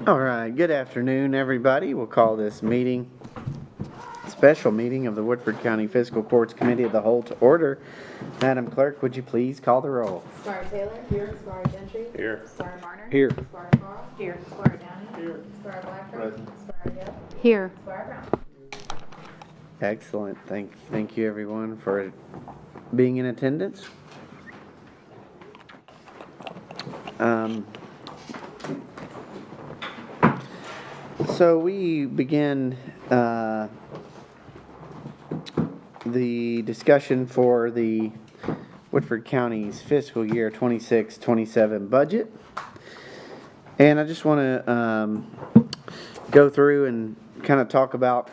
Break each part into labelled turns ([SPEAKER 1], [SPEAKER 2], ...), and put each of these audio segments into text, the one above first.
[SPEAKER 1] All right, good afternoon, everybody. We'll call this special meeting of the Woodford County Fiscal Courts Committee of the Whole to order. Madam Clerk, would you please call the roll?
[SPEAKER 2] Squire Taylor. Here. Squire Gentry.
[SPEAKER 3] Here.
[SPEAKER 2] Squire Marner.
[SPEAKER 1] Here.
[SPEAKER 2] Squire Carl. Here. Squire Downey. Here. Squire Blackford.
[SPEAKER 1] Present.
[SPEAKER 2] Squire Gill.
[SPEAKER 4] Here.
[SPEAKER 2] Squire Brown.
[SPEAKER 1] Excellent. Thank you, everyone, for being in attendance. So we begin the discussion for the Woodford County's fiscal year 26-27 budget. And I just want to go through and kind of talk about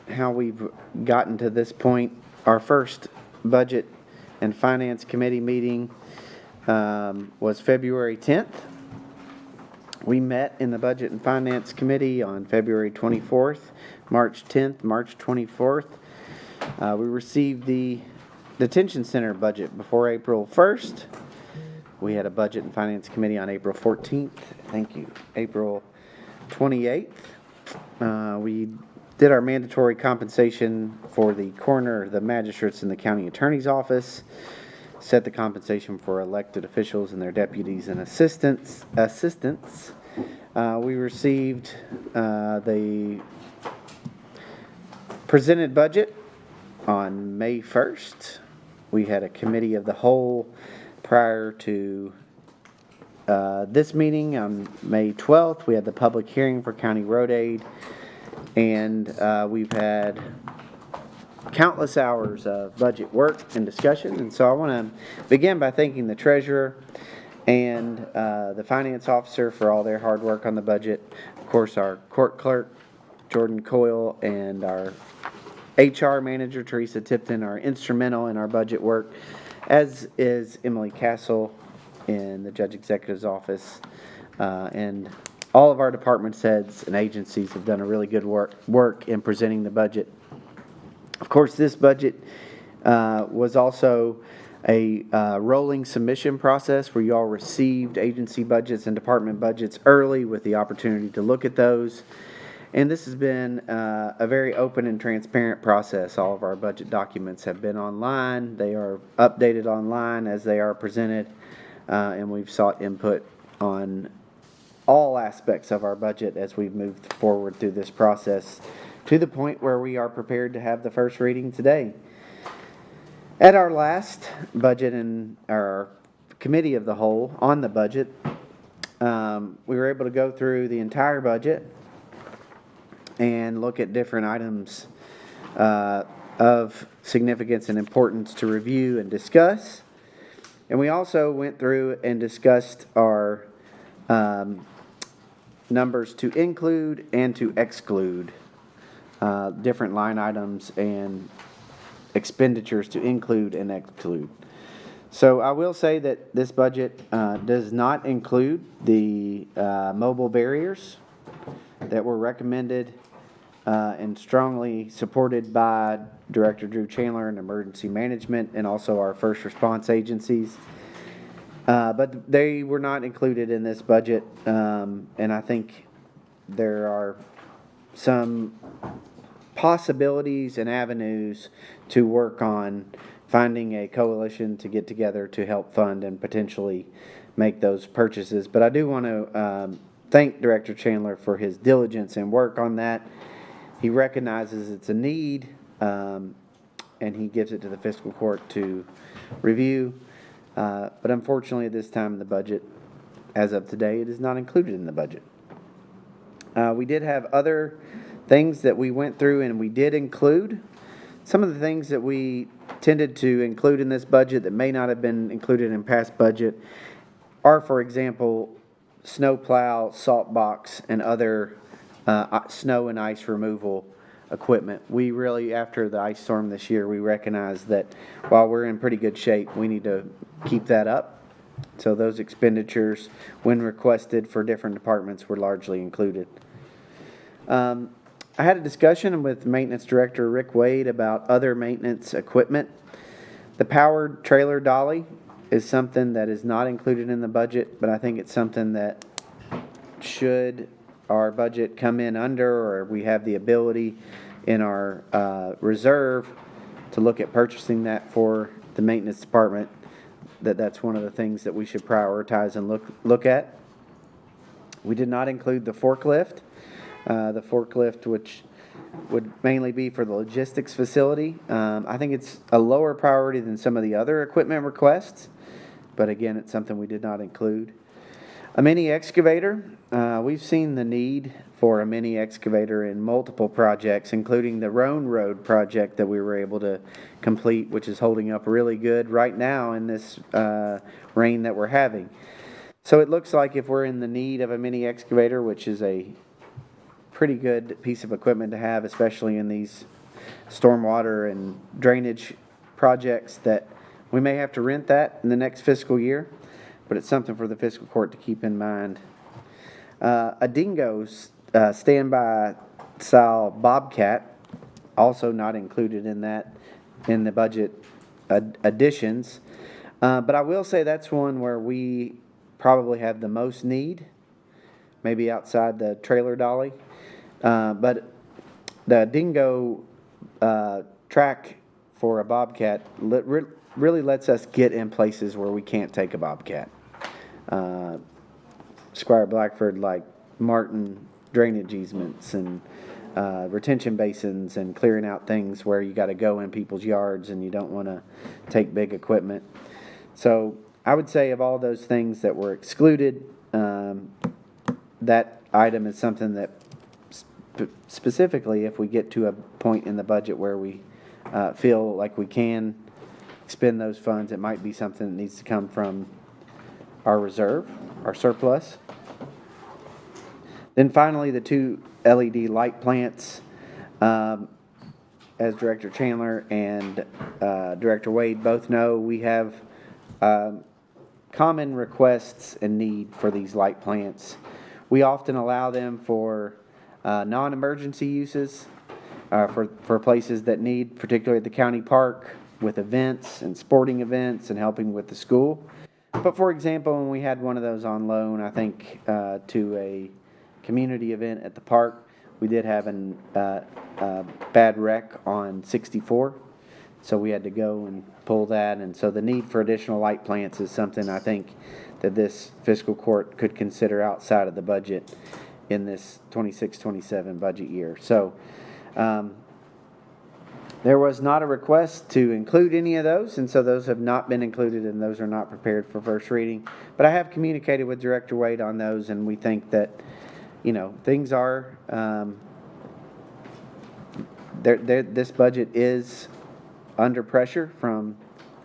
[SPEAKER 1] how we've gotten to this point. Our first budget and finance committee meeting was February 10th. We met in the Budget and Finance Committee on February 24th, March 10th, March 24th. We received the detention center budget before April 1st. We had a Budget and Finance Committee on April 14th. Thank you. April 28th. We did our mandatory compensation for the coroner, the magistrates, and the county attorney's office. Set the compensation for elected officials and their deputies and assistants. We received the presented budget on May 1st. We had a committee of the whole prior to this meeting on May 12th. We had the public hearing for county road aid, and we've had countless hours of budget work and discussion. And so I want to begin by thanking the treasurer and the finance officer for all their hard work on the budget. Of course, our court clerk, Jordan Coyle, and our HR manager, Teresa Tipton, are instrumental in our budget work, as is Emily Castle in the judge executive's office. And all of our department heads and agencies have done a really good work in presenting the budget. Of course, this budget was also a rolling submission process where you all received agency budgets and department budgets early with the opportunity to look at those. And this has been a very open and transparent process. All of our budget documents have been online. They are updated online as they are presented. And we've sought input on all aspects of our budget as we've moved forward through this process, to the point where we are prepared to have the first reading today. At our last budget and our committee of the whole on the budget, we were able to go through the entire budget and look at different items of significance and importance to review and discuss. And we also went through and discussed our numbers to include and to exclude. Different line items and expenditures to include and exclude. So I will say that this budget does not include the mobile barriers that were recommended and strongly supported by Director Drew Chandler in Emergency Management and also our first response agencies. But they were not included in this budget, and I think there are some possibilities and avenues to work on finding a coalition to get together to help fund and potentially make those purchases. But I do want to thank Director Chandler for his diligence and work on that. He recognizes it's a need, and he gives it to the fiscal court to review. But unfortunately, at this time in the budget, as of today, it is not included in the budget. We did have other things that we went through and we did include. Some of the things that we tended to include in this budget that may not have been included in past budget are, for example, snow plow, salt box, and other snow and ice removal equipment. We really, after the ice storm this year, we recognize that while we're in pretty good shape, we need to keep that up. So those expenditures, when requested for different departments, were largely included. I had a discussion with Maintenance Director Rick Wade about other maintenance equipment. The powered trailer dolly is something that is not included in the budget, but I think it's something that should our budget come in under, or we have the ability in our reserve to look at purchasing that for the maintenance department, that's one of the things that we should prioritize and look at. We did not include the forklift. The forklift, which would mainly be for the logistics facility. I think it's a lower priority than some of the other equipment requests, but again, it's something we did not include. A mini excavator. We've seen the need for a mini excavator in multiple projects, including the Roan Road project that we were able to complete, which is holding up really good right now in this rain that we're having. So it looks like if we're in the need of a mini excavator, which is a pretty good piece of equipment to have, especially in these stormwater and drainage projects, that we may have to rent that in the next fiscal year, but it's something for the fiscal court to keep in mind. A Dingo's standby style Bobcat, also not included in the budget additions. But I will say that's one where we probably have the most need, maybe outside the trailer dolly. But the Dingo track for a Bobcat really lets us get in places where we can't take a Bobcat. Squire Blackford, like Martin drainage easements and retention basins and clearing out things where you got to go in people's yards and you don't want to take big equipment. So I would say of all those things that were excluded, that item is something that specifically if we get to a point in the budget where we feel like we can spend those funds, it might be something that needs to come from our reserve, our surplus. Then finally, the 2 LED light plants. As Director Chandler and Director Wade both know, we have common requests and need for these light plants. We often allow them for non-emergency uses, for places that need, particularly at the county park, with events and sporting events and helping with the school. But for example, when we had one of those on loan, I think to a community event at the park, we did have a bad wreck on 64. So we had to go and pull that. And so the need for additional light plants is something I think that this fiscal court could consider outside of the budget in this 26-27 budget year. So there was not a request to include any of those, and so those have not been included and those are not prepared for first reading. But I have communicated with Director Wade on those, and we think that, things are, this budget is under pressure from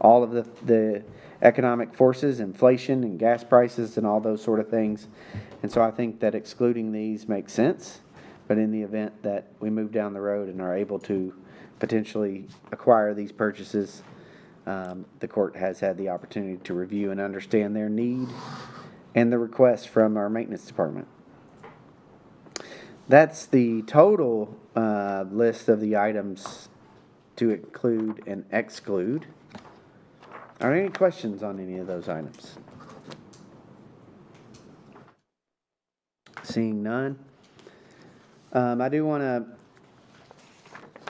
[SPEAKER 1] all of the economic forces, inflation and gas prices and all those sort of things. And so I think that excluding these makes sense, but in the event that we move down the road and are able to potentially acquire these purchases, the court has had the opportunity to review and understand their need and the request from our maintenance department. That's the total list of the items to include and exclude. Are there any questions on any of those items? Seeing none. I do want to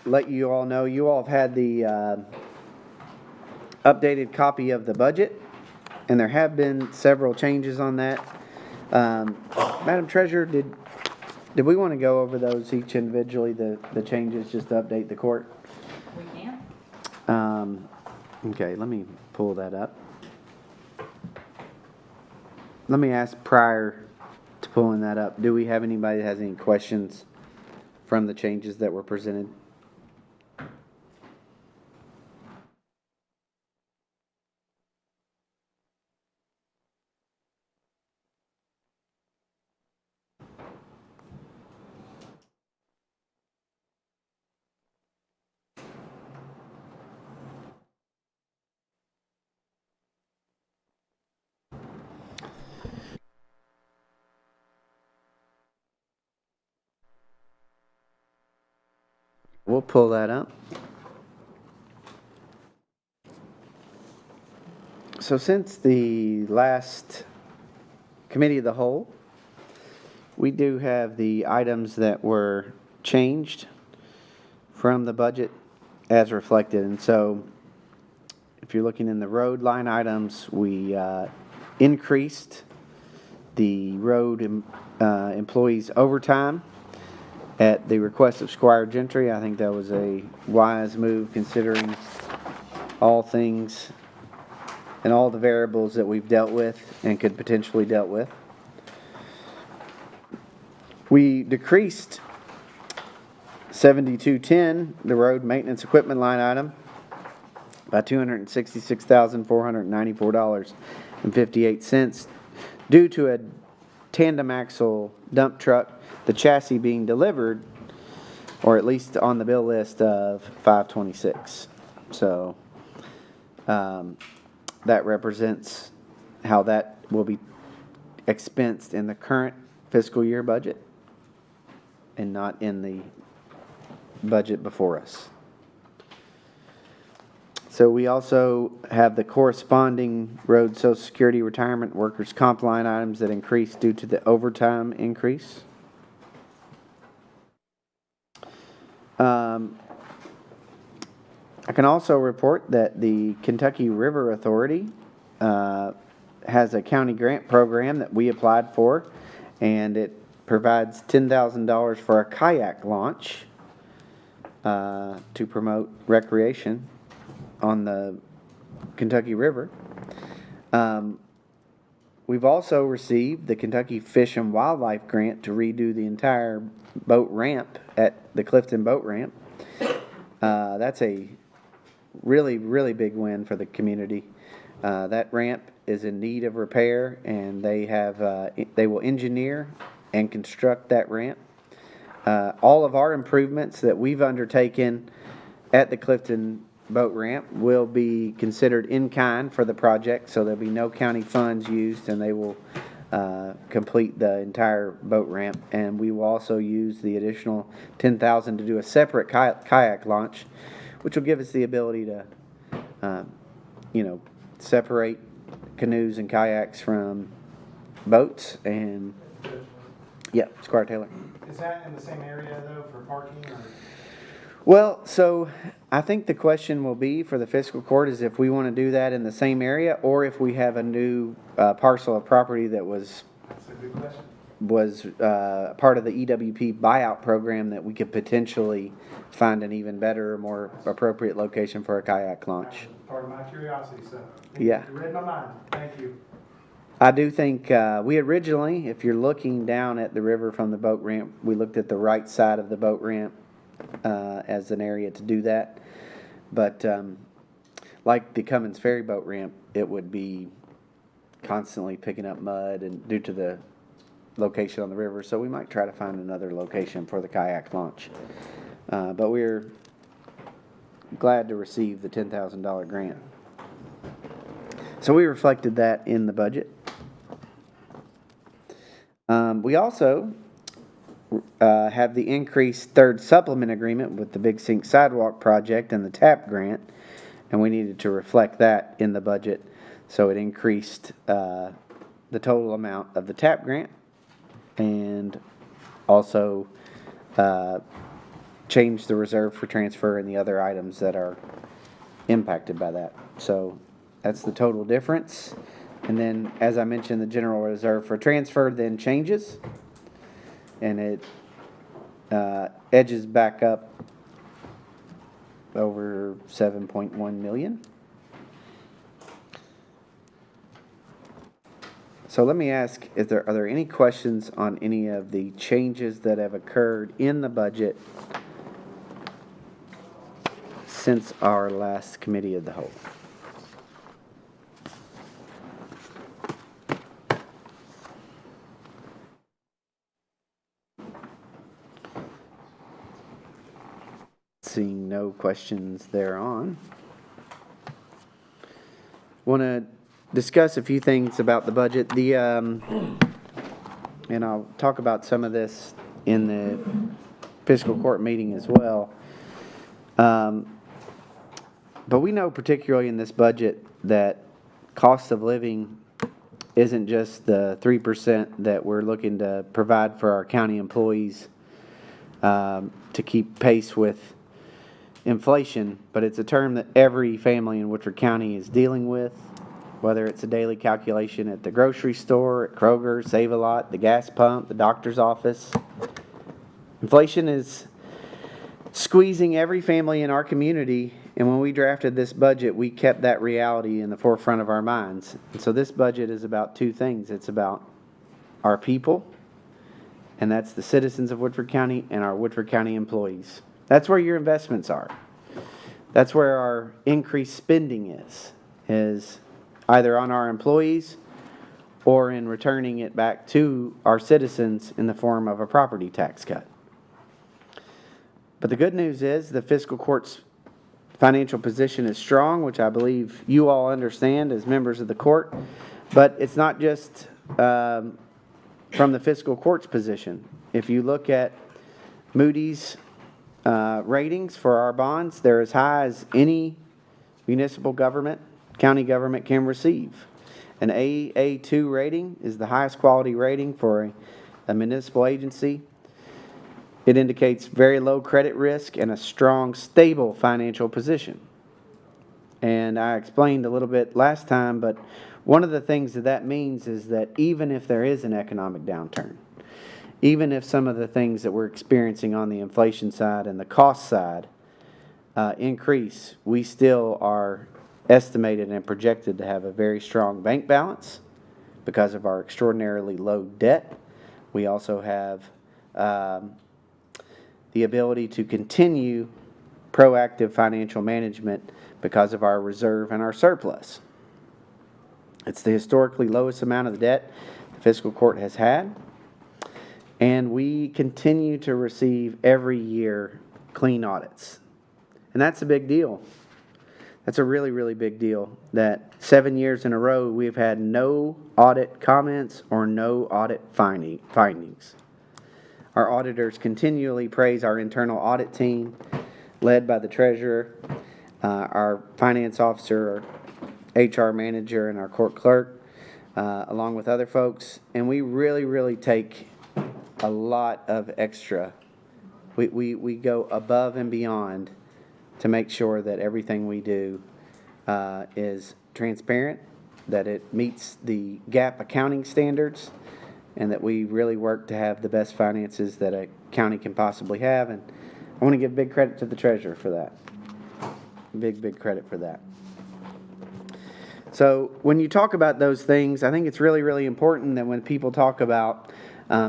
[SPEAKER 1] let you all know, you all have had the updated copy of the budget, and there have been several changes on that. Madam Treasurer, did we want to go over those each individually, the changes, just to update the court?
[SPEAKER 3] We can.
[SPEAKER 1] Okay, let me pull that up. Let me ask prior to pulling that up, do we have anybody that has any questions from the changes that were presented? We'll pull that up. So since the last committee of the whole, we do have the items that were changed from the budget as reflected. And so if you're looking in the road line items, we increased the road employees overtime at the request of Squire Gentry. I think that was a wise move considering all things and all the variables that we've dealt with and could potentially dealt with. We decreased 7210, the road maintenance equipment line item, by $266,494.58 due to a tandem axle dump truck, the chassis being delivered, or at least on the bill list of 526. So that represents how that will be expensed in the current fiscal year budget and not in the budget before us. So we also have the corresponding road social security retirement workers' comp line items that increased due to the overtime increase. I can also report that the Kentucky River Authority has a county grant program that we applied for, and it provides $10,000 for a kayak launch to promote recreation on the Kentucky River. We've also received the Kentucky Fish and Wildlife Grant to redo the entire boat ramp at the Clifton Boat Ramp. That's a really, really big win for the community. That ramp is in need of repair, and they will engineer and construct that ramp. All of our improvements that we've undertaken at the Clifton Boat Ramp will be considered in kind for the project, so there'll be no county funds used, and they will complete the entire boat ramp. And we will also use the additional $10,000 to do a separate kayak launch, which will give us the ability to, separate canoes and kayaks from boats. And yeah, Squire Taylor.
[SPEAKER 3] Is that in the same area though for parking? Or?
[SPEAKER 1] Well, so I think the question will be for the fiscal court is if we want to do that in the same area, or if we have a new parcel of property that was
[SPEAKER 3] That's a good question.
[SPEAKER 1] part of the EWP buyout program that we could potentially find an even better, more appropriate location for a kayak launch.
[SPEAKER 3] That was part of my curiosity, so
[SPEAKER 1] Yeah.
[SPEAKER 3] you read my mind. Thank you.
[SPEAKER 1] I do think we originally, if you're looking down at the river from the boat ramp, we looked at the right side of the boat ramp as an area to do that. But like the Cummins Ferry boat ramp, it would be constantly picking up mud and due to the location on the river. So we might try to find another location for the kayak launch. But we're glad to receive the $10,000 grant. So we reflected that in the budget. We also have the increased third supplement agreement with the Big Sink Sidewalk Project and the TAP grant, and we needed to reflect that in the budget. So it increased the total amount of the TAP grant and also changed the reserve for transfer and the other items that are impacted by that. So that's the total difference. And then, as I mentioned, the general reserve for transfer then changes, and it edges back up over 7.1 million. So let me ask, are there any questions on any of the changes that have occurred in the budget since our last committee of the whole? Seeing no questions thereon. Want to discuss a few things about the budget. And I'll talk about some of this in the fiscal court meeting as well. But we know particularly in this budget that cost of living isn't just the 3% that we're looking to provide for our county employees to keep pace with inflation, but it's a term that every family in Woodford County is dealing with, whether it's a daily calculation at the grocery store, at Kroger, Save-A-Lot, the gas pump, the doctor's office. Inflation is squeezing every family in our community, and when we drafted this budget, we kept that reality in the forefront of our minds. And so this budget is about two things. It's about our people, and that's the citizens of Woodford County and our Woodford County employees. That's where your investments are. That's where our increased spending is either on our employees or in returning it back to our citizens in the form of a property tax cut. But the good news is the fiscal court's financial position is strong, which I believe you all understand as members of the court. But it's not just from the fiscal court's position. If you look at Moody's ratings for our bonds, they're as high as any municipal government, county government can receive. An AA2 rating is the highest quality rating for a municipal agency. It indicates very low credit risk and a strong, stable financial position. And I explained a little bit last time, but one of the things that means is that even if there is an economic downturn, even if some of the things that we're experiencing on the inflation side and the cost side increase, we still are estimated and projected to have a very strong bank balance because of our extraordinarily low debt. We also have the ability to continue proactive financial management because of our reserve and our surplus. It's the historically lowest amount of the debt the fiscal court has had. And we continue to receive every year clean audits. And that's a big deal. That's a really, really big deal that 7 years in a row we've had no audit comments or no audit findings. Our auditors continually praise our internal audit team led by the treasurer, our finance officer, our HR manager, and our court clerk, along with other folks. And we really, really take a lot of extra. We go above and beyond to make sure that everything we do is transparent, that it meets the GAAP accounting standards, and that we really work to have the best finances that a county can possibly have. And I want to give big credit to the treasurer for that. Big credit for that. So when you talk about those things, I think it's really, really important that when people talk about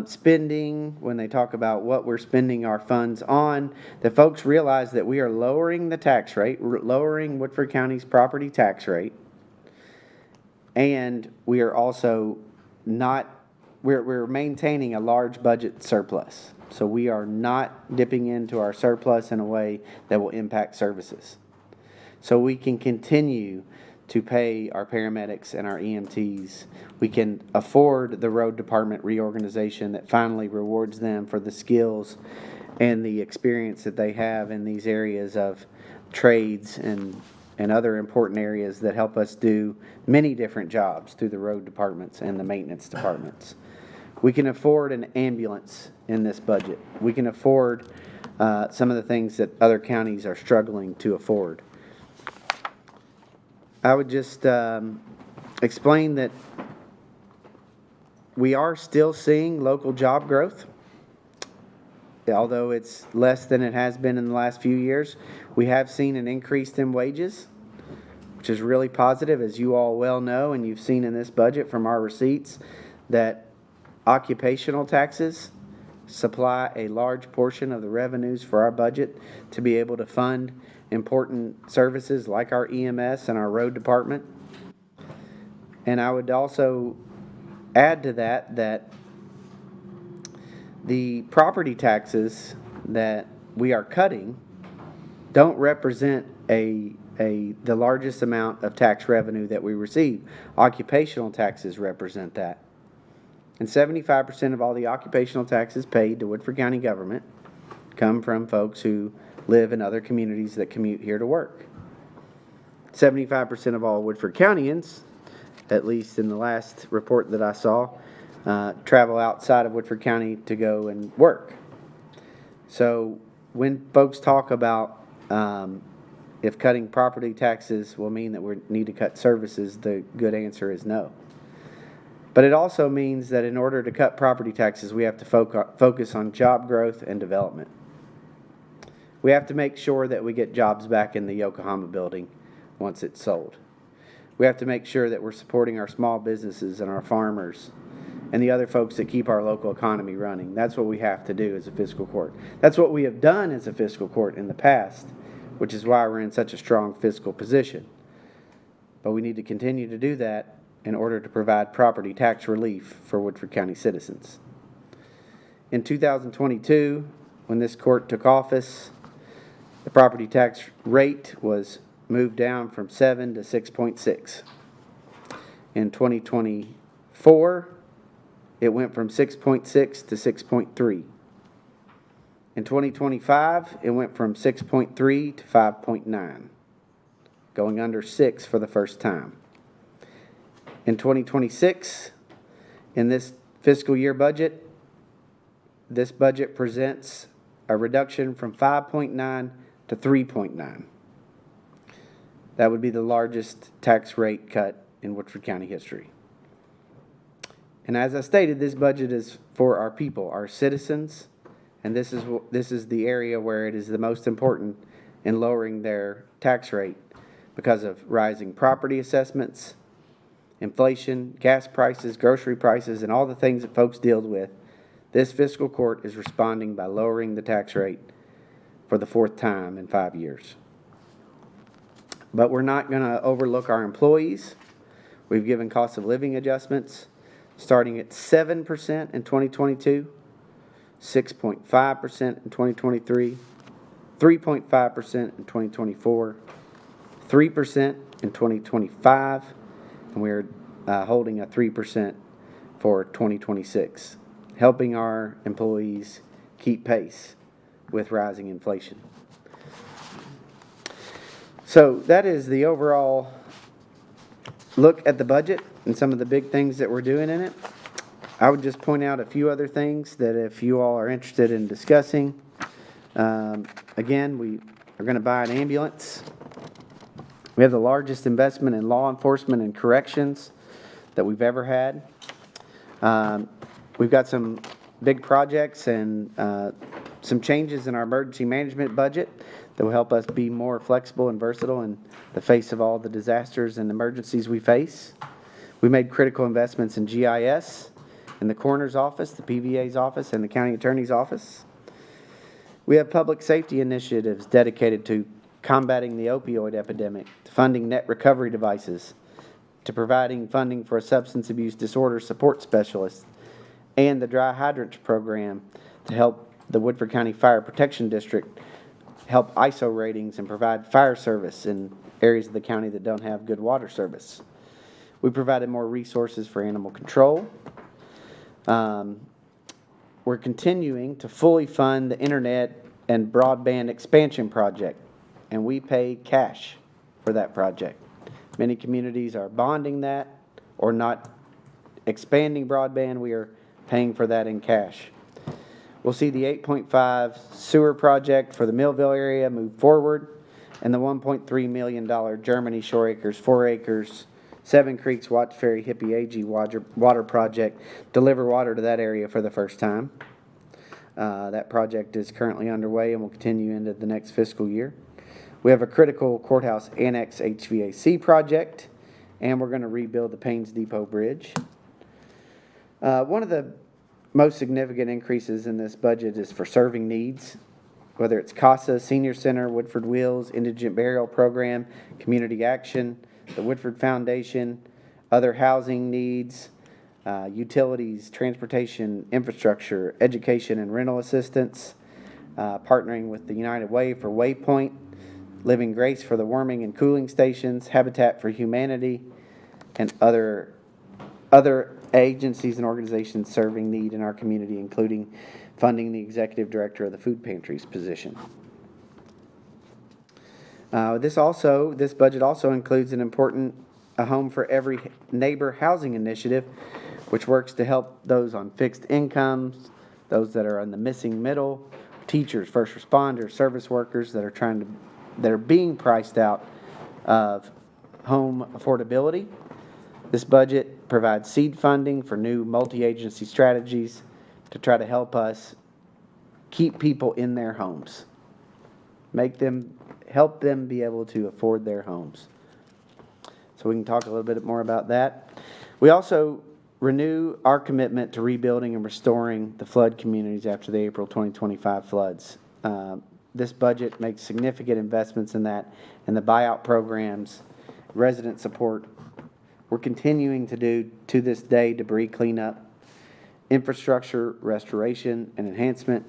[SPEAKER 1] spending, when they talk about what we're spending our funds on, that folks realize that we are lowering the tax rate, lowering Woodford County's property tax rate, and we are also we're maintaining a large budget surplus. So we are not dipping into our surplus in a way that will impact services. So we can continue to pay our paramedics and our EMTs. We can afford the road department reorganization that finally rewards them for the skills and the experience that they have in these areas of trades and other important areas that help us do many different jobs through the road departments and the maintenance departments. We can afford an ambulance in this budget. We can afford some of the things that other counties are struggling to afford. I would just explain that we are still seeing local job growth. Although it's less than it has been in the last few years, we have seen an increase in wages, which is really positive, as you all well know, and you've seen in this budget from our receipts, that occupational taxes supply a large portion of the revenues for our budget to be able to fund important services like our EMS and our road department. And I would also add to that the property taxes that we are cutting don't represent the largest amount of tax revenue that we receive. Occupational taxes represent that. And 75% of all the occupational taxes paid to Woodford County government come from folks who live in other communities that commute here to work. 75% of all Woodford Countyans at least in the last report that I saw, travel outside of Woodford County to go and work. So when folks talk about if cutting property taxes will mean that we need to cut services, the good answer is no. But it also means that in order to cut property taxes, we have to focus on job growth and development. We have to make sure that we get jobs back in the Yokohama building once it's sold. We have to make sure that we're supporting our small businesses and our farmers and the other folks that keep our local economy running. That's what we have to do as a fiscal court. That's what we have done as a fiscal court in the past, which is why we're in such a strong fiscal position. But we need to continue to do that in order to provide property tax relief for Woodford County citizens. In 2022, when this court took office, the property tax rate was moved down from 7 to 6.6. In 2024, it went from 6.6 to 6.3. In 2025, it went from 6.3 to 5.9, going under 6 for the first time. In 2026, in this fiscal year budget, this budget presents a reduction from 5.9 to 3.9. That would be the largest tax rate cut in Woodford County history. And as I stated, this budget is for our people, our citizens, and this is the area where it is the most important in lowering their tax rate because of rising property assessments, inflation, gas prices, grocery prices, and all the things that folks deal with. This fiscal court is responding by lowering the tax rate for the fourth time in 5 years. But we're not going to overlook our employees. We've given cost of living adjustments starting at 7% in 2022, 6.5% in 2023, 3.5% in 2024, 3% in 2025, and we're holding a 3% for 2026, helping our employees keep pace with rising inflation. So that is the overall look at the budget and some of the big things that we're doing in it. I would just point out a few other things that if you all are interested in discussing. Again, we are going to buy an ambulance. We have the largest investment in law enforcement and corrections that we've ever had. We've got some big projects and some changes in our emergency management budget that will help us be more flexible and versatile in the face of all the disasters and emergencies we face. We made critical investments in GIS, in the coroner's office, the PVA's office, and the county attorney's office. We have public safety initiatives dedicated to combating the opioid epidemic, to funding net recovery devices, to providing funding for a substance abuse disorder support specialist, and the dry hydrants program to help the Woodford County Fire Protection District help ISO ratings and provide fire service in areas of the county that don't have good water service. We provided more resources for animal control. We're continuing to fully fund the internet and broadband expansion project, and we pay cash for that project. Many communities are bonding that or not expanding broadband. We are paying for that in cash. We'll see the 8.5 sewer project for the Millville area move forward, and the $1.3 million Germany Shore Acres 4 acres 7 Creeks Watts Ferry Hippie AG water project deliver water to that area for the first time. That project is currently underway and will continue into the next fiscal year. We have a critical courthouse annex HVAC project, and we're going to rebuild the Paynes Depot Bridge. One of the most significant increases in this budget is for serving needs, whether it's CASA, Senior Center, Woodford Wheels, Indigent Burial Program, Community Action, the Woodford Foundation, other housing needs, utilities, transportation, infrastructure, education and rental assistance, partnering with the United Way for Waypoint, Living Grace for the warming and cooling stations, Habitat for Humanity, and other agencies and organizations serving need in our community, including funding the executive director of the food pantries position. This budget also includes an important a Home for Every Neighbor housing initiative, which works to help those on fixed incomes, those that are in the missing middle, teachers, first responders, service workers that are being priced out of home affordability. This budget provides seed funding for new multi-agency strategies to try to help us keep people in their homes, help them be able to afford their homes. So we can talk a little bit more about that. We also renew our commitment to rebuilding and restoring the flood communities after the April 2025 floods. This budget makes significant investments in that, and the buyout programs, resident support. We're continuing to do, to this day, debris cleanup, infrastructure restoration and enhancement,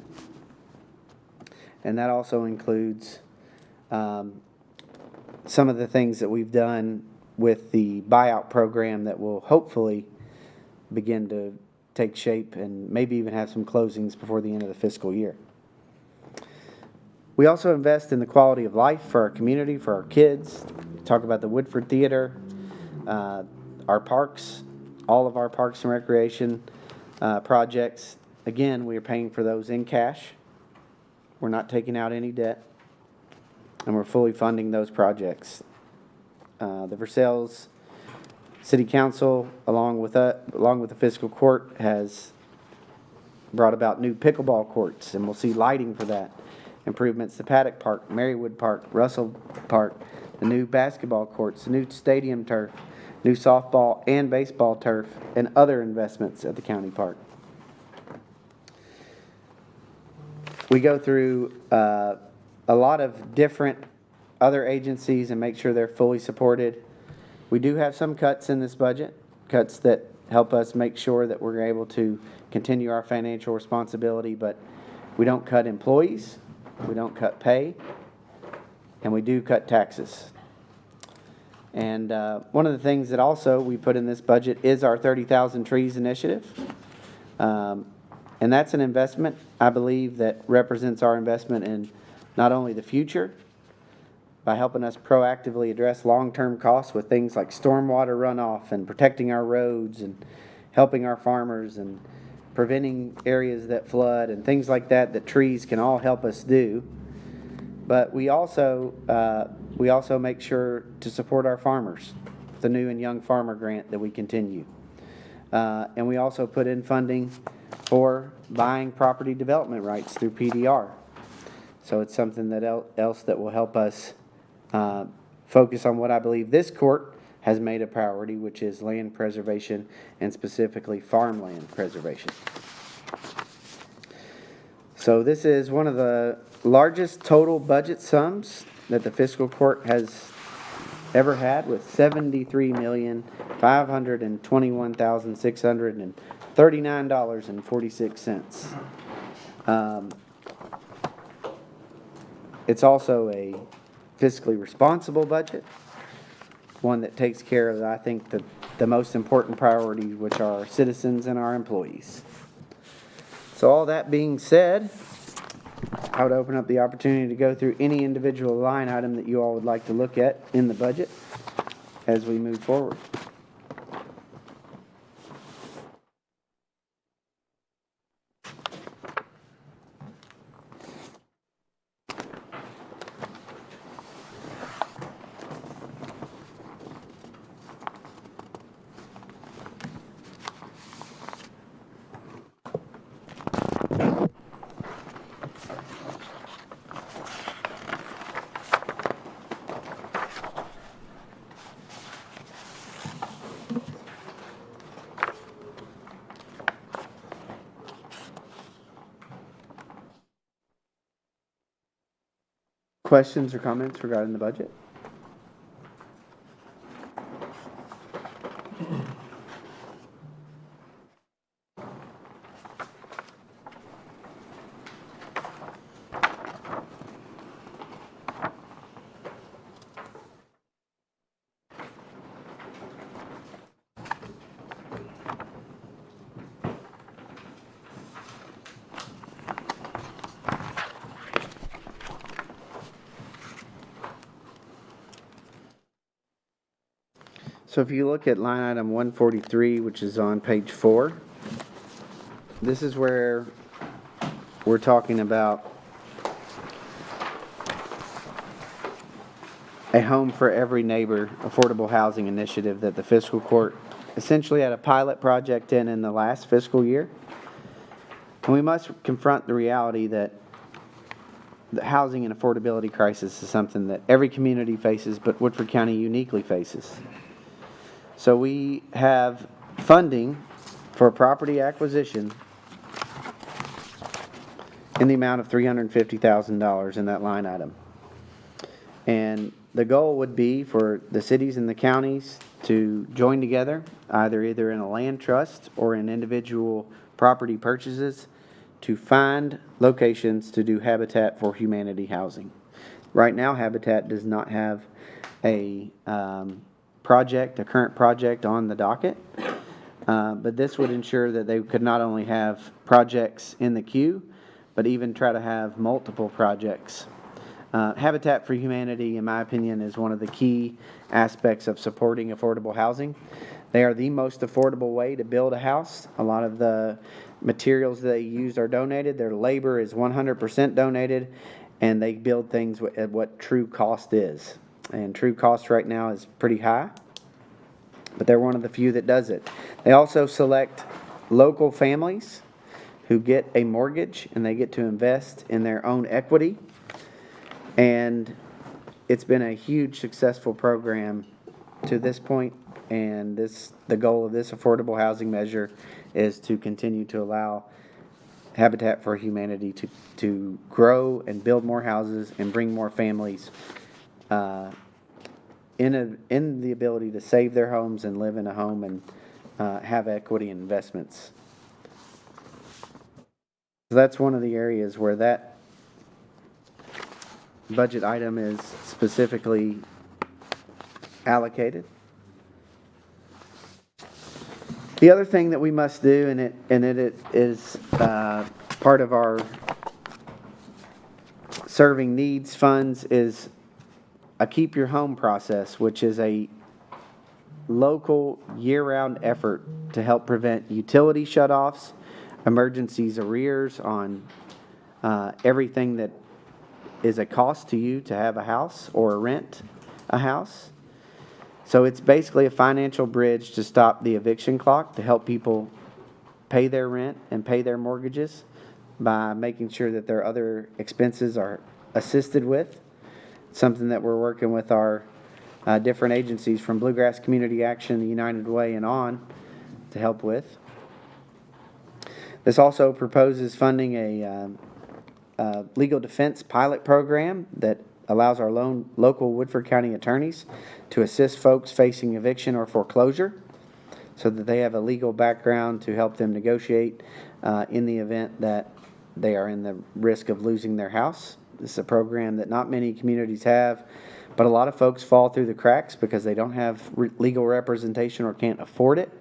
[SPEAKER 1] and that also includes some of the things that we've done with the buyout program that will hopefully begin to take shape and maybe even have some closings before the end of the fiscal year. We also invest in the quality of life for our community, for our kids. Talk about the Woodford Theater, our parks, all of our parks and recreation projects. Again, we are paying for those in cash. We're not taking out any debt, and we're fully funding those projects. The Versailles City Council, along with the Fiscal Court, has brought about new pickleball courts, and we'll see lighting for that. Improvements to Paddock Park, Marywood Park, Russell Park, the new basketball courts, the new stadium turf, new softball and baseball turf, and other investments at the county park. We go through a lot of different other agencies and make sure they're fully supported. We do have some cuts in this budget, cuts that help us make sure that we're able to continue our financial responsibility, but we don't cut employees, we don't cut pay, and we do cut taxes. And one of the things that also we put in this budget is our 30,000 Trees initiative. And that's an investment, I believe, that represents our investment in not only the future, by helping us proactively address long-term costs with things like stormwater runoff and protecting our roads and helping our farmers and preventing areas that flood and things like that, that trees can all help us do. But we also make sure to support our farmers, the new and young farmer grant that we continue. And we also put in funding for buying property development rights through PDR. So it's something that else that will help us focus on what I believe this court has made a priority, which is land preservation and specifically farmland preservation. So this is one of the largest total budget sums that the fiscal court has ever had, with $73,521,639.46. It's also a fiscally responsible budget, one that takes care of, I think, the most important priorities, which are our citizens and our employees. So all that being said, I would open up the opportunity to go through any individual line item that you all would like to look at in the budget as we move forward. Questions or comments regarding the budget? So if you look at line item 143, which is on page 4, this is where we're talking about a home for every neighbor affordable housing initiative that the fiscal court essentially had a pilot project in the last fiscal year. And we must confront the reality that the housing and affordability crisis is something that every community faces, but Woodford County uniquely faces. So we have funding for property acquisition in the amount of $350,000 in that line item. And the goal would be for the cities and the counties to join together, either in a land trust or in individual property purchases, to find locations to do Habitat for Humanity housing. Right now, Habitat does not have a current project on the docket, but this would ensure that they could not only have projects in the queue, but even try to have multiple projects. Habitat for Humanity, in my opinion, is one of the key aspects of supporting affordable housing. They are the most affordable way to build a house. A lot of the materials they use are donated. Their labor is 100% donated, and they build things at what true cost is. And true cost right now is pretty high, but they're one of the few that does it. They also select local families who get a mortgage, and they get to invest in their own equity. And it's been a huge successful program to this point, and the goal of this affordable housing measure is to continue to allow Habitat for Humanity to grow and build more houses and bring more families in the ability to save their homes and live in a home and have equity and investments. So that's one of the areas where that budget item is specifically allocated. The other thing that we must do, and it is part of our serving needs funds, is a Keep Your Home process, which is a local year-round effort to help prevent utility shutoffs, emergencies, arrears on everything that is a cost to you to have a house or rent a house. So it's basically a financial bridge to stop the eviction clock, to help people pay their rent and pay their mortgages by making sure that their other expenses are assisted with. Something that we're working with our different agencies from Bluegrass Community Action, the United Way, and on to help with. This also proposes funding a legal defense pilot program that allows our local Woodford County attorneys to assist folks facing eviction or foreclosure so that they have a legal background to help them negotiate in the event that they are in the risk of losing their house. This is a program that not many communities have, but a lot of folks fall through the cracks because they don't have legal representation or can't afford it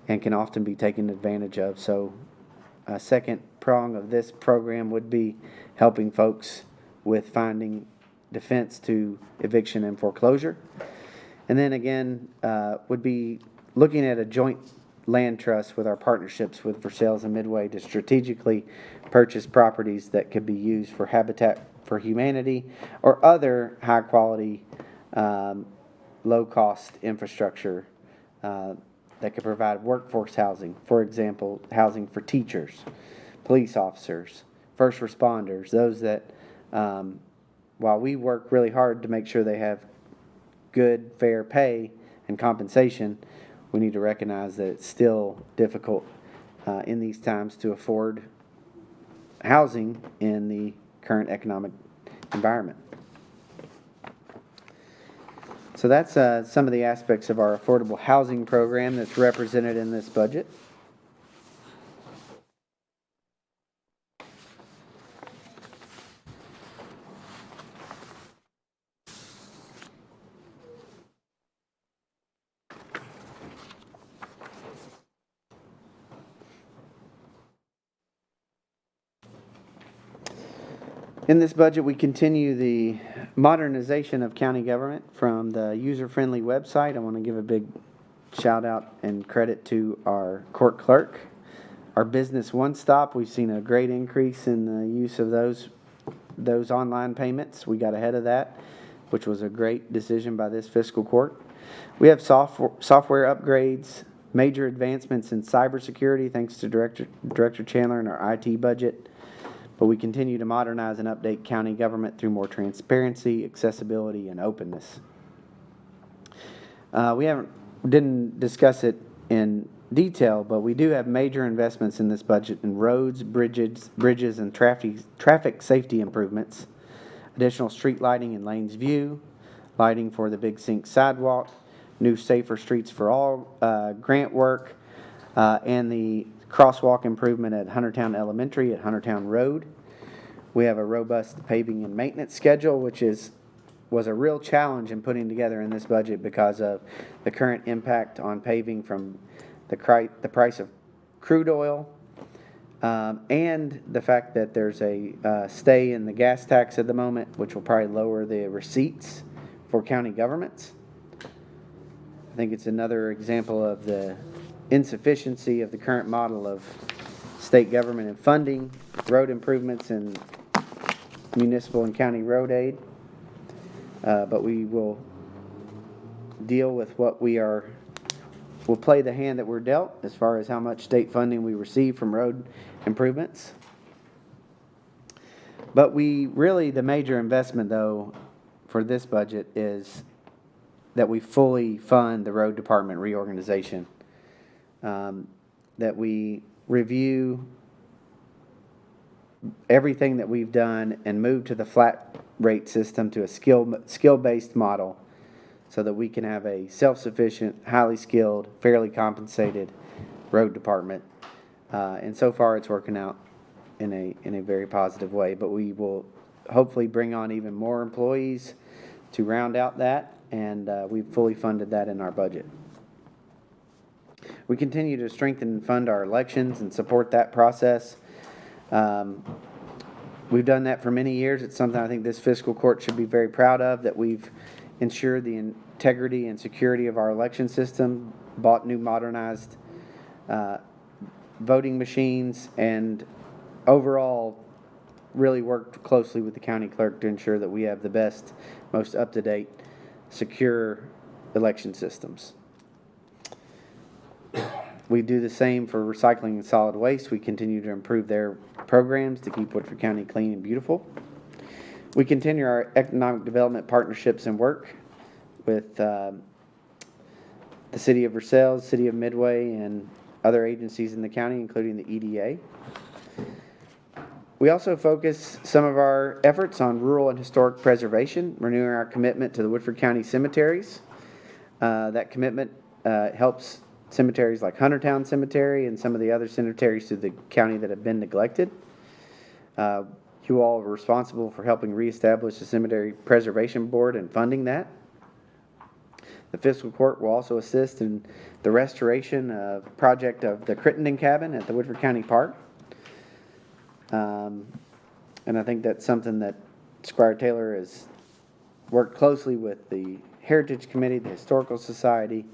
[SPEAKER 1] and can often be taken advantage of. So a second prong of this program would be helping folks with finding defense to eviction and foreclosure. And then again, would be looking at a joint land trust with our partnerships with For Sales and Midway to strategically purchase properties that could be used for Habitat for Humanity or other high quality, low cost infrastructure that could provide workforce housing. For example, housing for teachers, police officers, first responders, those that while we work really hard to make sure they have good, fair pay and compensation, we need to recognize that it's still difficult in these times to afford housing in the current economic environment. So that's some of the aspects of our affordable housing program that's represented in this budget. In this budget, we continue the modernization of county government from the user-friendly website. I want to give a big shout out and credit to our court clerk. Our business one-stop, we've seen a great increase in the use of those online payments. We got ahead of that, which was a great decision by this fiscal court. We have software upgrades, major advancements in cybersecurity thanks to Director Chandler and our IT budget. But we continue to modernize and update county government through more transparency, accessibility, and openness. We didn't discuss it in detail, but we do have major investments in this budget in roads, bridges, and traffic safety improvements, additional street lighting in Lanes View, lighting for the Big Sink sidewalk, new Safer Streets for All grant work, and the crosswalk improvement at Huntertown Elementary at Huntertown Road. We have a robust paving and maintenance schedule, which was a real challenge in putting together in this budget because of the current impact on paving from the price of crude oil, and the fact that there's a stay in the gas tax at the moment, which will probably lower the receipts for county governments. I think it's another example of the insufficiency of the current model of state government and funding, road improvements, and municipal and county road aid. But we will deal with what we'll play the hand that we're dealt as far as how much state funding we receive from road improvements. But the major investment though for this budget is that we fully fund the road department reorganization. That we review everything that we've done and move to the flat rate system to a skill-based model so that we can have a self-sufficient, highly skilled, fairly compensated road department. And so far it's working out in a very positive way, but we will hopefully bring on even more employees to round out that, and we've fully funded that in our budget. We continue to strengthen and fund our elections and support that process. We've done that for many years. It's something I think this fiscal court should be very proud of, that we've ensured the integrity and security of our election system, bought new modernized voting machines, and overall really worked closely with the county clerk to ensure that we have the best, most up-to-date, secure election systems. We do the same for recycling and solid waste. We continue to improve their programs to keep Woodford County clean and beautiful. We continue our economic development partnerships and work with the City of Versailles, City of Midway, and other agencies in the county, including the EDA. We also focus some of our efforts on rural and historic preservation, renewing our commitment to the Woodford County cemeteries. That commitment helps cemeteries like Huntertown Cemetery and some of the other cemeteries through the county that have been neglected. You all are responsible for helping reestablish the Cemetery Preservation Board and funding that. The fiscal court will also assist in the restoration of project of the Crittenden Cabin at the Woodford County Park. And I think that's something that Squire Taylor has worked closely with the Heritage Committee, the Historical Society,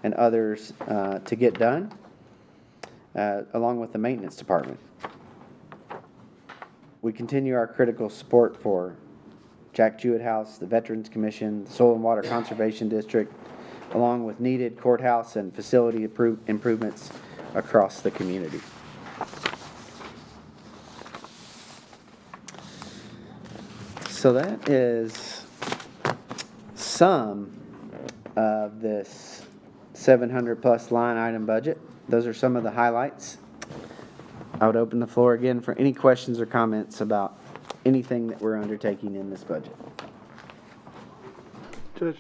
[SPEAKER 1] and others to get done, along with the Maintenance Department. We continue our critical support for Jack Jewett House, the Veterans Commission, the Soil and Water Conservation District, along with needed courthouse and facility improvements across the community. So that is some of this 700 plus line item budget. Those are some of the highlights. I would open the floor again for any questions or comments about anything that we're undertaking in this budget.
[SPEAKER 4] Judge,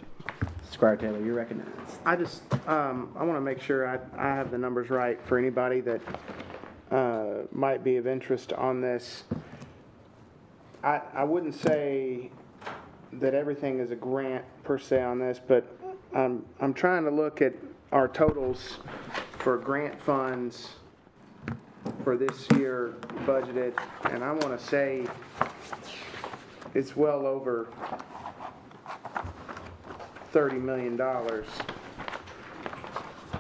[SPEAKER 1] Squire Taylor, you're recognized.
[SPEAKER 4] I just, I want to make sure I have the numbers right for anybody that might be of interest on this. I wouldn't say that everything is a grant per se on this, but I'm trying to look at our totals for grant funds for this year budgeted, and I want to say it's well over $30 million.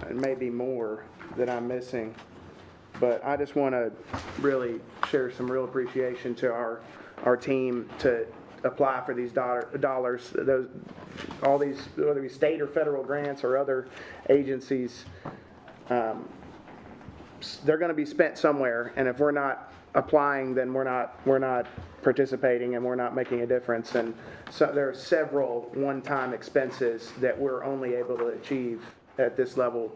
[SPEAKER 4] It may be more that I'm missing. But I just want to really share some real appreciation to our team to apply for these dollars. All these, whether it be state or federal grants or other agencies, they're going to be spent somewhere. And if we're not applying, then we're not participating and we're not making a difference. And so there are several one-time expenses that we're only able to achieve at this level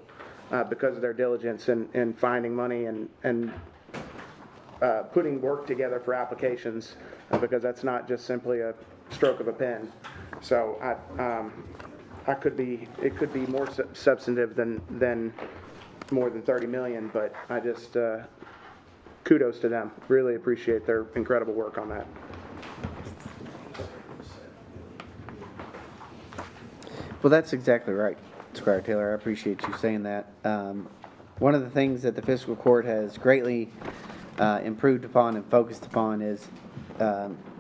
[SPEAKER 4] because of their diligence in finding money and putting work together for applications, because that's not just simply a stroke of a pen. So it could be more substantive than more than 30 million, but I just kudos to them. Really appreciate their incredible work on that.
[SPEAKER 1] Well, that's exactly right, Squire Taylor. I appreciate you saying that. One of the things that the fiscal court has greatly improved upon and focused upon is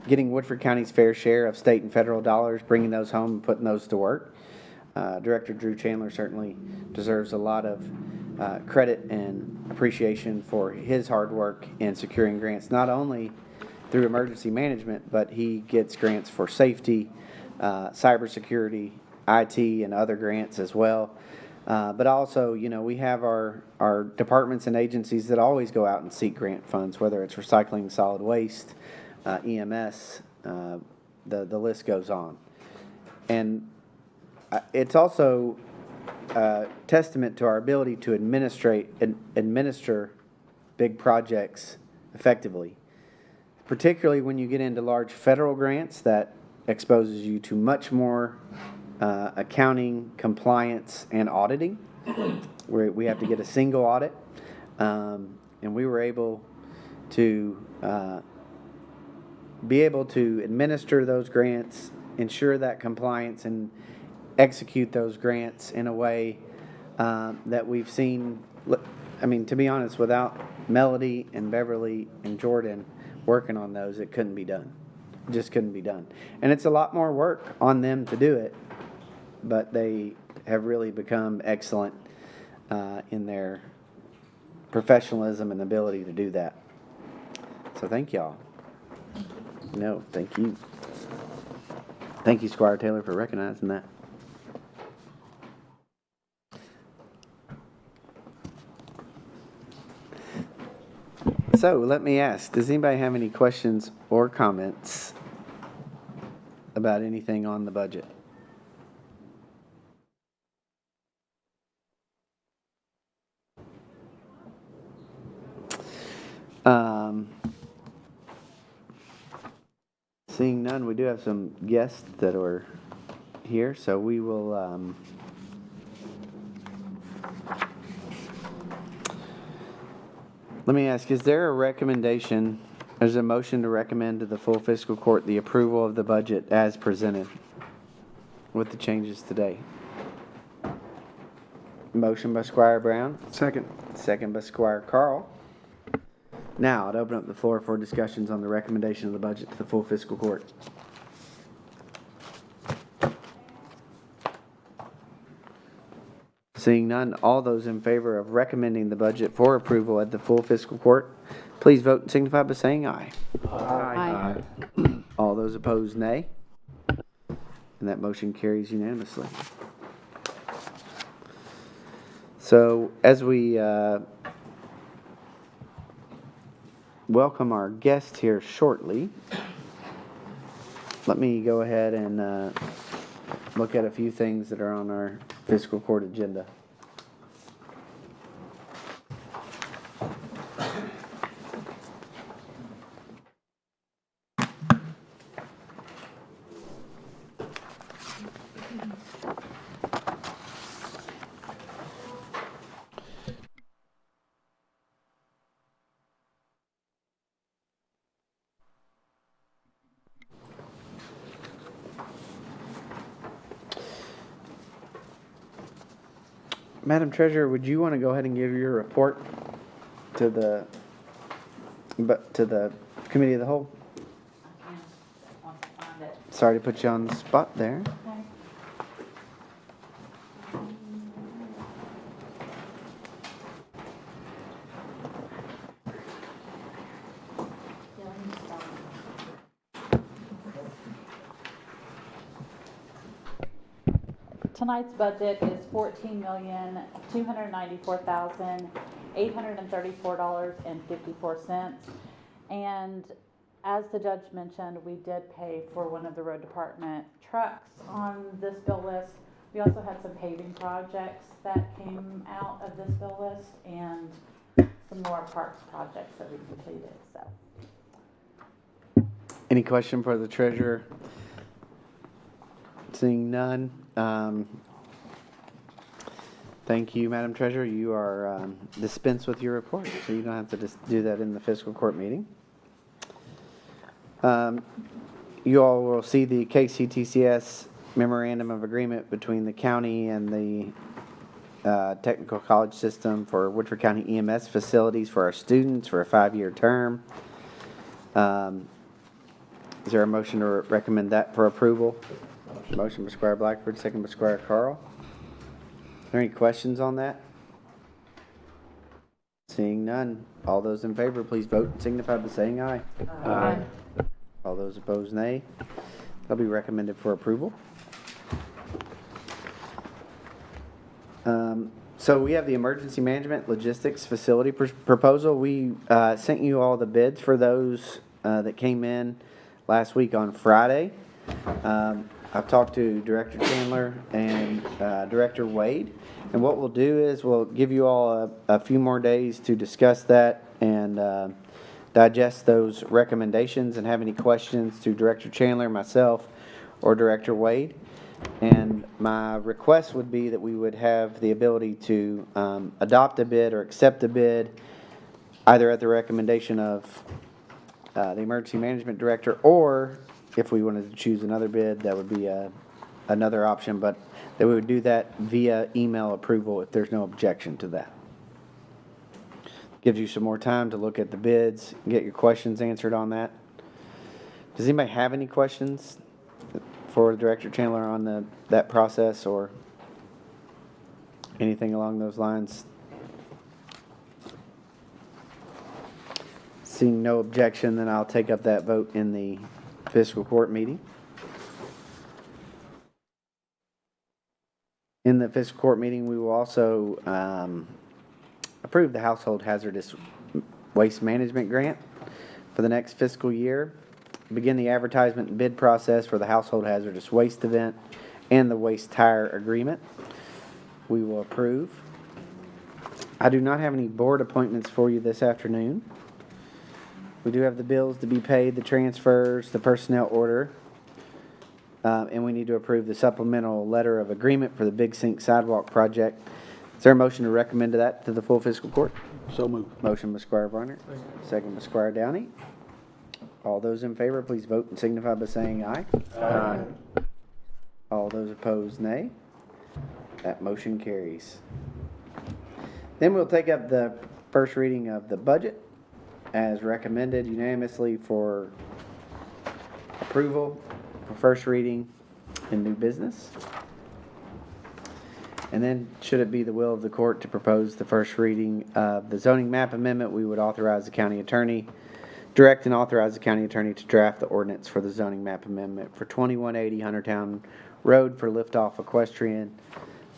[SPEAKER 1] getting Woodford County's fair share of state and federal dollars, bringing those home and putting those to work. Director Drew Chandler certainly deserves a lot of credit and appreciation for his hard work in securing grants, not only through emergency management, but he gets grants for safety, cybersecurity, IT, and other grants as well. But also, we have our departments and agencies that always go out and seek grant funds, whether it's recycling, solid waste, EMS, the list goes on. And it's also a testament to our ability to administer big projects effectively, particularly when you get into large federal grants that exposes you to much more accounting, compliance, and auditing, where we have to get a single audit. And we were able to be able to administer those grants, ensure that compliance, and execute those grants in a way that we've seen. I mean, to be honest, without Melody and Beverly and Jordan working on those, it couldn't be done. It just couldn't be done. And it's a lot more work on them to do it, but they have really become excellent in their professionalism and ability to do that. So thank y'all. No, thank you. Thank you, Squire Taylor, for recognizing that. So let me ask, does anybody have any questions or comments about anything on the budget? Seeing none, we do have some guests that are here, so we will let me ask, is there a recommendation, there's a motion to recommend to the full fiscal court the approval of the budget as presented with the changes today? Motion by Squire Brown.
[SPEAKER 4] Second.
[SPEAKER 1] Second by Squire Carl. Now, I'd open up the floor for discussions on the recommendation of the budget to the full fiscal court. Seeing none, all those in favor of recommending the budget for approval at the full fiscal court, please vote and signify by saying aye.
[SPEAKER 5] Aye.
[SPEAKER 1] All those opposed, nay. And that motion carries unanimously. So, as we welcome our guest here shortly, let me go ahead and look at a few things that are on our fiscal court agenda. Madam Treasurer, would you want to go ahead and give your report to the Committee of the Whole?
[SPEAKER 5] I can. 1 second.
[SPEAKER 2] find it.
[SPEAKER 1] Sorry to put you on the spot there.
[SPEAKER 2] Okay. Tonight's budget is $14,294,834.54. And as the judge mentioned, we did pay for one of the road department trucks on this bill list. We also had some paving projects that came out of this bill list and some more parks projects that we completed, so.
[SPEAKER 1] Any question for the treasurer? Seeing none. Thank you, Madam Treasurer. You are dispensed with your report, so you don't have to just do that in the fiscal court meeting. You all will see the KCTCS memorandum of agreement between the county and the technical college system for Woodford County EMS facilities for our students for a 5-year term. Is there a motion to recommend that for approval? Motion by Squire Blackford, second by Squire Carl. Are there any questions on that? Seeing none. All those in favor, please vote and signify by saying aye.
[SPEAKER 2] Aye.
[SPEAKER 1] All those opposed, nay. That'll be recommended for approval. So we have the emergency management logistics facility proposal. We sent you all the bids for those that came in last week on Friday. I've talked to Director Chandler and Director Wade, and what we'll do is we'll give you all a few more days to discuss that and digest those recommendations and have any questions to Director Chandler, myself, or Director Wade. And my request would be that we would have the ability to adopt a bid or accept a bid either at the recommendation of the emergency management director, or if we wanted to choose another bid, that would be another option, but that we would do that via email approval if there's no objection to that. Gives you some more time to look at the bids, get your questions answered on that. Does anybody have any questions for Director Chandler on that process or anything along those lines? Seeing no objection, then I'll take up that vote in the fiscal court meeting. In the fiscal court meeting, we will also approve the household hazardous waste management grant for the next fiscal year, begin the advertisement and bid process for the household hazardous waste event and the waste tire agreement. We will approve. I do not have any board appointments for you this afternoon. We do have the bills to be paid, the transfers, the personnel order, and we need to approve the supplemental letter of agreement for the Big Sink Sidewalk project. Is there a motion to recommend that to the full fiscal court?
[SPEAKER 5] So moved.
[SPEAKER 1] Motion by Squire Varner, second by Squire Downey. All those in favor, please vote and signify by saying aye.
[SPEAKER 5] Aye.
[SPEAKER 1] All those opposed, nay. That motion carries. Then we'll take up the first reading of the budget as recommended unanimously for approval for first reading in new business. And then, should it be the will of the court to propose the first reading of the zoning map amendment, we would authorize the county attorney, direct and authorize the county attorney to draft the ordinance for the zoning map amendment for 2180 Huntertown Road for liftoff equestrian.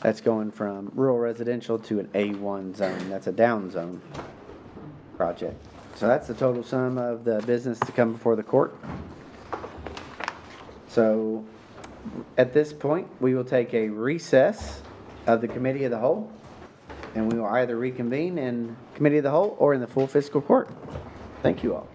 [SPEAKER 1] That's going from rural residential to an A1 zone. That's a down zone project. So that's the total sum of the business to come before the court. So at this point, we will take a recess of the committee of the whole, and we will either reconvene in committee of the whole or in the full fiscal court. Thank you all.